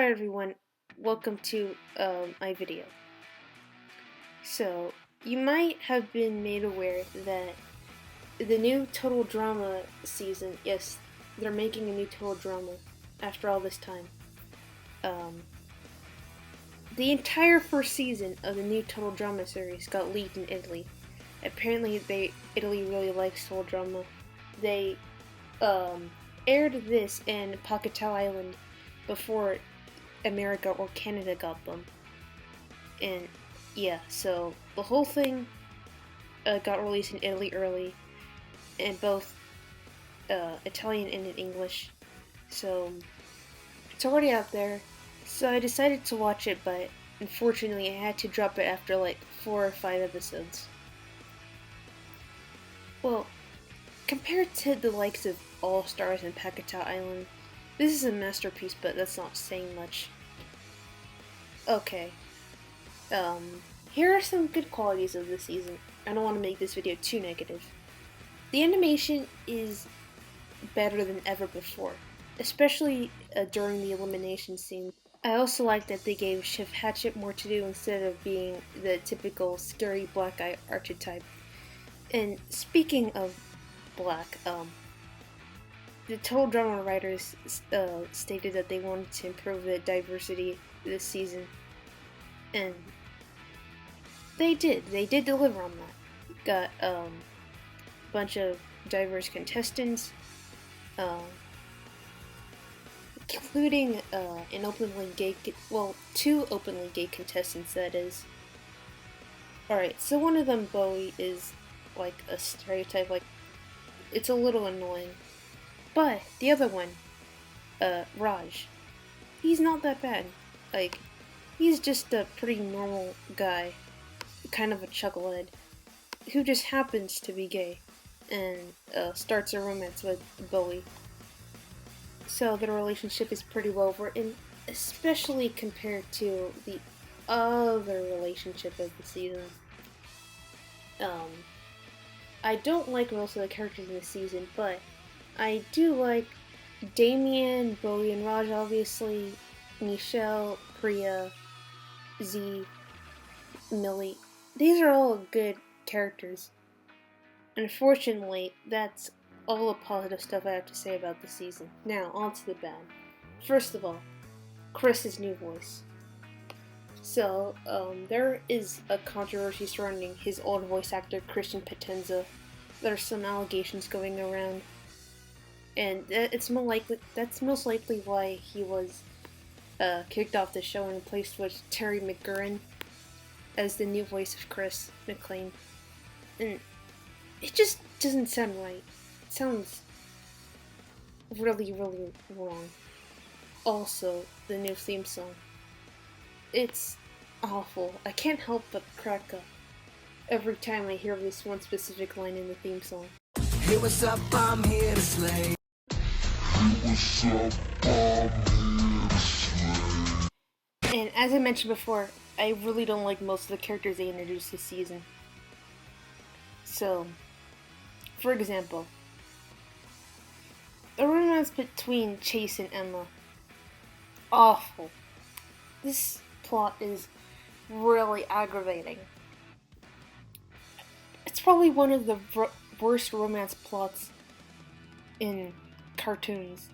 Hi everyone, welcome to my video. So, you might have been made aware that the new Total Drama season, yes, they're making a new Total Drama after all this time. The entire first season of the new Total Drama series got leaked in Italy. Apparently Italy really likes Total Drama. They aired this in Pakistan Island before America or Canada got them. And yeah, so the whole thing got released in Italy early, in both Italian and in English. So it's already out there. So I decided to watch it, but unfortunately I had to drop it after like 4 or 5 episodes. Well, compared to the likes of All Stars and Pakistan Island, this is a masterpiece, but that's not saying much. Okay. Here are some good qualities of this season. I don't want to make this video too negative. The animation is better than ever before, especially during the elimination scene. I also like that they gave Chef Hatchet more to do instead of being the typical scary black guy archetype. And speaking of black, the Total Drama writers stated that they wanted to improve the diversity this season, and they did. They did deliver on that. Got a bunch of diverse contestants, including an openly gay, two openly gay contestants. That is. All right, so one of them, Bowie, is like a stereotype. Like, it's a little annoying. But the other one, Raj, he's not that bad. Like, he's just a pretty normal guy, kind of a chucklehead, who just happens to be gay, and starts a romance with Bowie. So their relationship is pretty well written, especially compared to the other relationship of the season. I don't like most of the characters in this season, but I do like Damien, Bowie and Raj, obviously, Michelle, Priya, Z, Millie. These are all good characters. Unfortunately, that's all the positive stuff I have to say about the season. Now, on to the bad. First of all, Chris's new voice. So, there is a controversy surrounding his old voice actor, Christian Potenza. There's some allegations going around, and that's most likely why he was kicked off the show and replaced with Terry McGurran as the new voice of Chris McLean. And it just doesn't sound right. It sounds really, really wrong. Also, the new theme song. It's awful. I can't help but crack up every time I hear this one specific line in the theme song. Hey, what's up? I'm here to slay. And as I mentioned before, I really don't like most of the characters they introduced this season. So, for example, the romance between Chase and Emma. Awful. This plot is really aggravating. It's probably one of the worst romance plots in cartoons,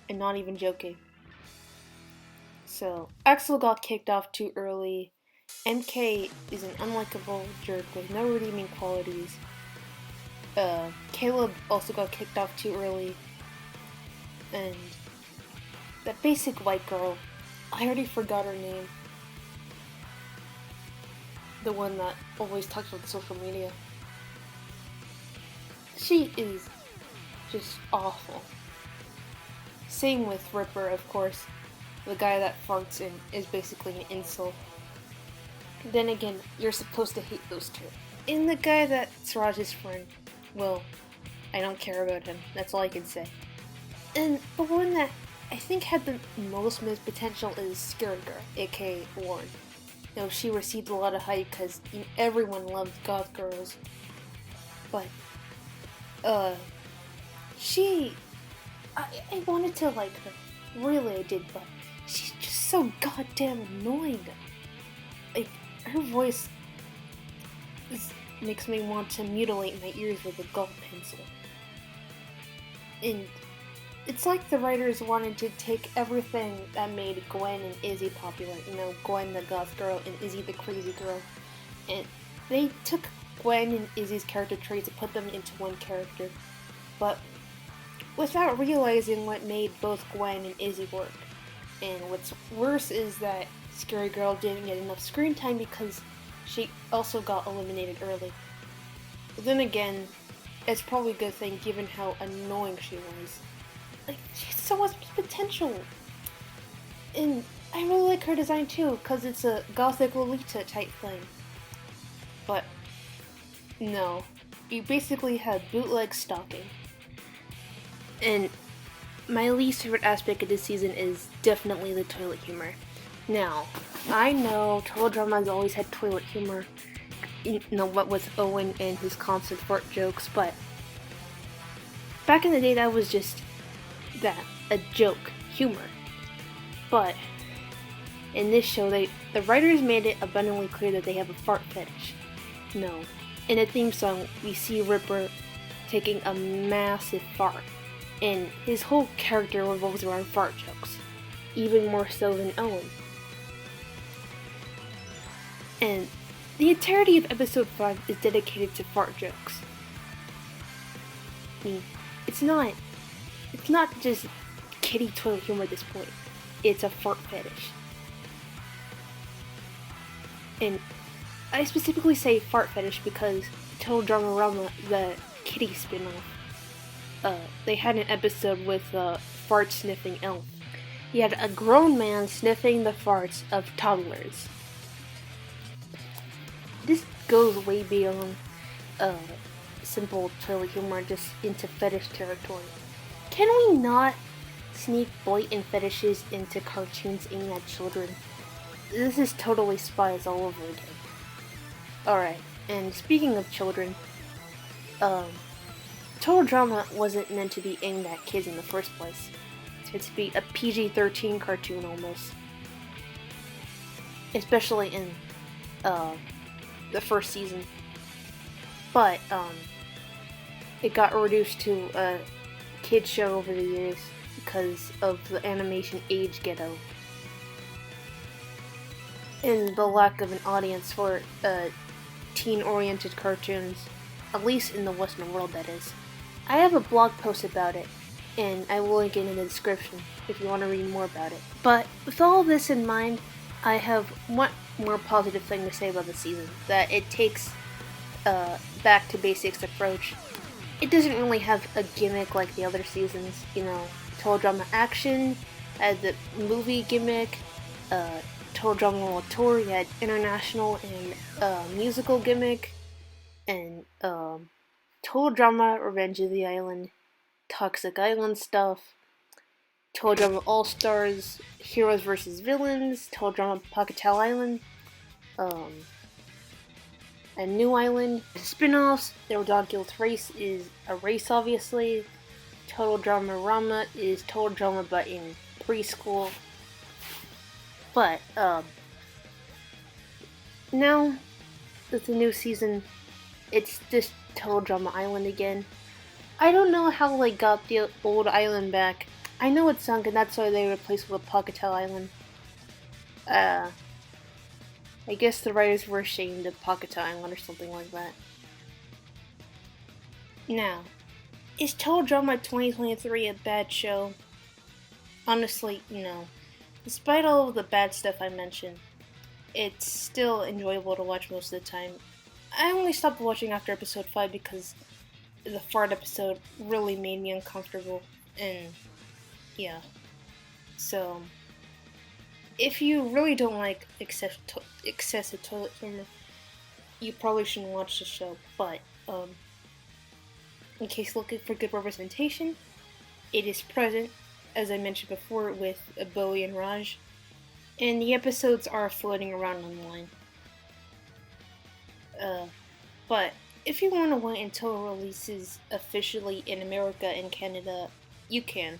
and not even joking. So, Axel got kicked off too early. MK is an unlikable jerk with no redeeming qualities. Caleb also got kicked off too early. And that basic white girl, I already forgot her name. The one that always talks about social media. She is just awful. Same with Ripper, of course. The guy that farts and is basically an insult. Then again, you're supposed to hate those two. And the guy that's Raj's friend, well, I don't care about him. That's all I can say. And the one that I think had the most missed potential is Scary Girl, aka Lauren. You know, she received a lot of hype because everyone loved goth girls. But, I wanted to like her. Really, I did, but she's just so goddamn annoying. Like, her voice makes me want to mutilate my ears with a golf pencil. And it's like the writers wanted to take everything that made Gwen and Izzy popular. You know, Gwen the goth girl and Izzy the crazy girl. And they took Gwen and Izzy's character traits and put them into one character. But without realizing what made both Gwen and Izzy work. And what's worse is that Scary Girl didn't get enough screen time because she also got eliminated early. But then again, it's probably a good thing given how annoying she was. Like, she has so much potential. And I really like her design too, because it's a gothic Lolita type thing. But, no. You basically have bootleg stalking. And my least favorite aspect of this season is definitely the toilet humor. Now, I know Total Drama has always had toilet humor, you know, what with Owen and his constant fart jokes, but back in the day that was just a joke, humor. But in this show, the writers made it abundantly clear that they have a fart fetish. No. In the theme song, we see Ripper taking a massive fart, and his whole character revolves around fart jokes, even more so than Owen. And the entirety of episode 5 is dedicated to fart jokes. I mean, it's not just kiddie toilet humor at this point. It's a fart fetish. And I specifically say fart fetish because Total Drama Rama, the kitty spin-off, they had an episode with a fart sniffing elf. He had a grown man sniffing the farts of toddlers. This goes way beyond simple toilet humor, just into fetish territory. Can we not sneak blatant fetishes into cartoons aimed at children? This is totally Spies all over again. Alright, and speaking of children, Total Drama wasn't meant to be aimed at kids in the first place. It's meant to be a PG-13 cartoon almost. Especially in the first season. But it got reduced to a kid show over the years because of the animation age ghetto and the lack of an audience for teen-oriented cartoons, at least in the Western world, that is. I have a blog post about it, and I will link it in the description if you want to read more about it. But with all this in mind, I have one more positive thing to say about the season, that it takes back to basics approach. It doesn't really have a gimmick like the other seasons, you know. Total Drama Action had the movie gimmick, Total Drama World Tour, you had international and musical gimmick, and Total Drama Revenge of the Island, Toxic Island stuff, Total Drama All-Stars, Heroes vs. Villains, Total Drama Pocketel Island, a new island, spin-offs. The Ridiculous Race is a race, obviously. Total Drama Rama is Total Drama but in preschool. But now with the new season, it's just Total Drama Island again. I don't know how they got the old island back. I know it's sunk and that's why they replaced it with Pocketel Island. I guess the writers were ashamed of Pocketel Island or something like that. Now, is Total Drama 2023 a bad show? Honestly, no. Despite all of the bad stuff I mentioned, it's still enjoyable to watch most of the time. I only stopped watching after episode 5 because the fart episode really made me uncomfortable, and yeah. So, if you really don't like excessive toilet humor, you probably shouldn't watch the show, but in case looking for good representation, it is present, as I mentioned before, with Bowie and Raj, and the episodes are floating around online. But if you want to wait until it releases officially in America and Canada, you can.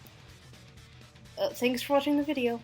Thanks for watching the video.